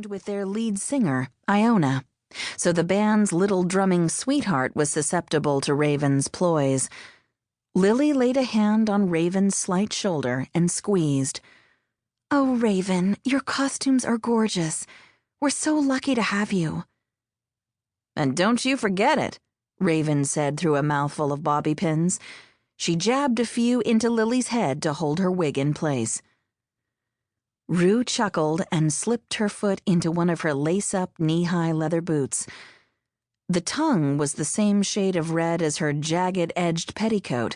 band with their lead singer, Iona, so the band's little drumming sweetheart was susceptible to Raven's ploys. Lily laid a hand on Raven's slight shoulder and squeezed. "Oh, Raven, your costumes are gorgeous. We're so lucky to have you." "And don't you forget it," Raven said through a mouthful of bobby pins. She jabbed a few into Lily's head to hold her wig in place. Roux chuckled and slipped her foot into one of her lace-up knee-high leather boots. The tongue was the same shade of red as her jagged-edged petticoat,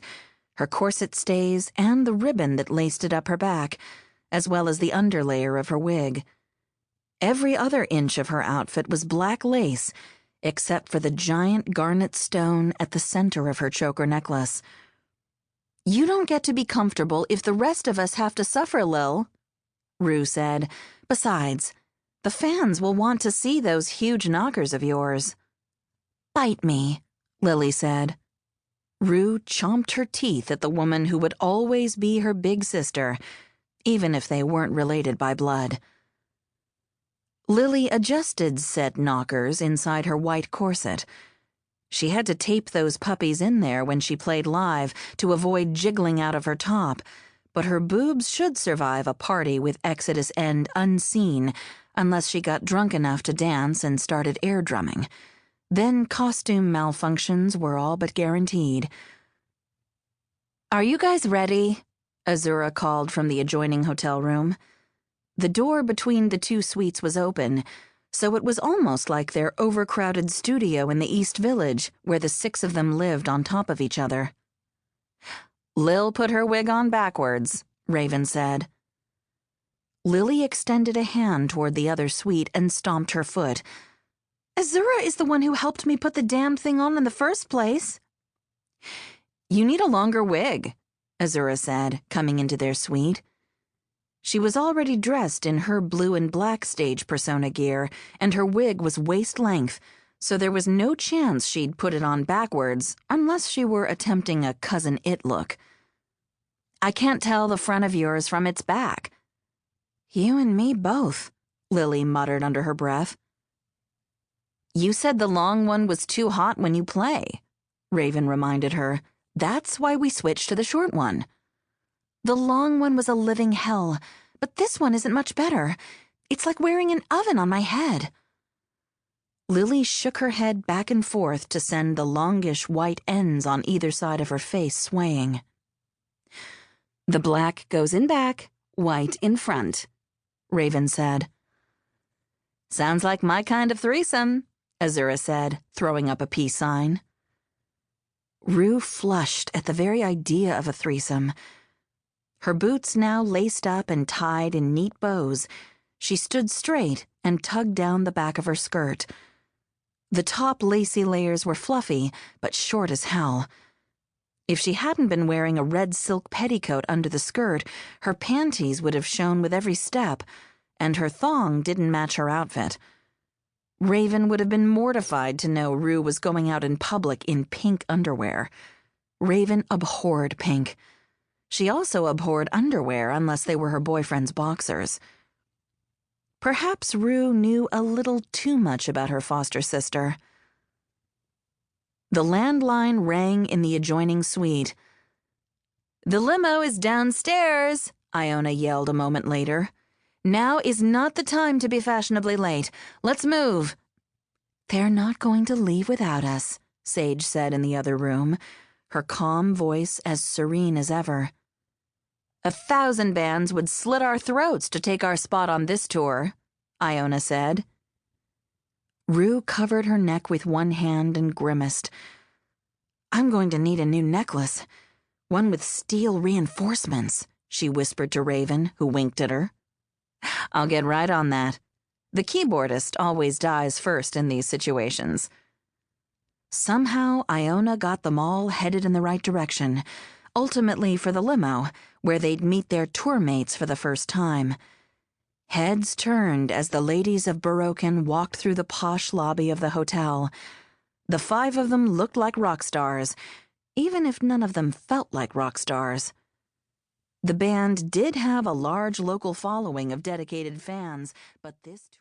her corset stays, and the ribbon that laced it up her back, as well as the underlayer of her wig. Every other inch of her outfit was black lace, except for the giant garnet stone at the center of her choker necklace. "You don't get to be comfortable if the rest of us have to suffer, Lil," Roux said. "Besides, the fans will want to see those huge knockers of yours." "Bite me," Lily said. Roux chomped her teeth at the woman who would always be her big sister, even if they weren't related by blood. Lily adjusted said knockers inside her white corset. She had to tape those puppies in there when she played live to avoid jiggling out of her top, but her boobs should survive a party with Exodus End unseen unless she got drunk enough to dance and started air drumming. Then costume malfunctions were all but guaranteed. "Are you guys ready?" Azura called from the adjoining hotel room. The door between the two suites was open, so it was almost like their overcrowded studio in the East Village, where the 6 of them lived on top of each other. "Lil put her wig on backwards," Raven said. Lily extended a hand toward the other suite and stomped her foot. "Azura is the one who helped me put the damn thing on in the first place." "You need a longer wig," Azura said, coming into their suite. She was already dressed in her blue and black stage persona gear, and her wig was waist-length, so there was no chance she'd put it on backwards unless she were attempting a Cousin It look. "I can't tell the front of yours from its back." "You and me both," Lily muttered under her breath. "You said the long one was too hot when you play," Raven reminded her. "That's why we switched to the short one." "The long one was a living hell, but this one isn't much better. It's like wearing an oven on my head." Lily shook her head back and forth to send the longish white ends on either side of her face swaying. "The black goes in back, white in front," Raven said. "Sounds like my kind of threesome," Azura said, throwing up a peace sign. Roux flushed at the very idea of a threesome. Her boots now laced up and tied in neat bows, she stood straight and tugged down the back of her skirt. The top lacy layers were fluffy, but short as hell. If she hadn't been wearing a red silk petticoat under the skirt, her panties would have shown with every step, and her thong didn't match her outfit. Raven would have been mortified to know Roux was going out in public in pink underwear. Raven abhorred pink. She also abhorred underwear unless they were her boyfriend's boxers. Perhaps Roux knew a little too much about her foster sister. The landline rang in the adjoining suite. "The limo is downstairs," Iona yelled a moment later. "Now is not the time to be fashionably late. Let's move." "They're not going to leave without us," Sage said in the other room, her calm voice as serene as ever. 1,000 bands would slit our throats to take our spot on this tour," Iona said. Roux covered her neck with one hand and grimaced. "I'm going to need a new necklace, one with steel reinforcements," she whispered to Raven, who winked at her. "I'll get right on that. The keyboardist always dies first in these situations." Somehow, Iona got them all headed in the right direction, ultimately for the limo, where they'd meet their tour mates for the first time. Heads turned as the ladies of Baroquen walked through the posh lobby of the hotel. The 5 of them looked like rock stars, even if none of them felt like rock stars. The band did have a large local following of dedicated fans, but this tour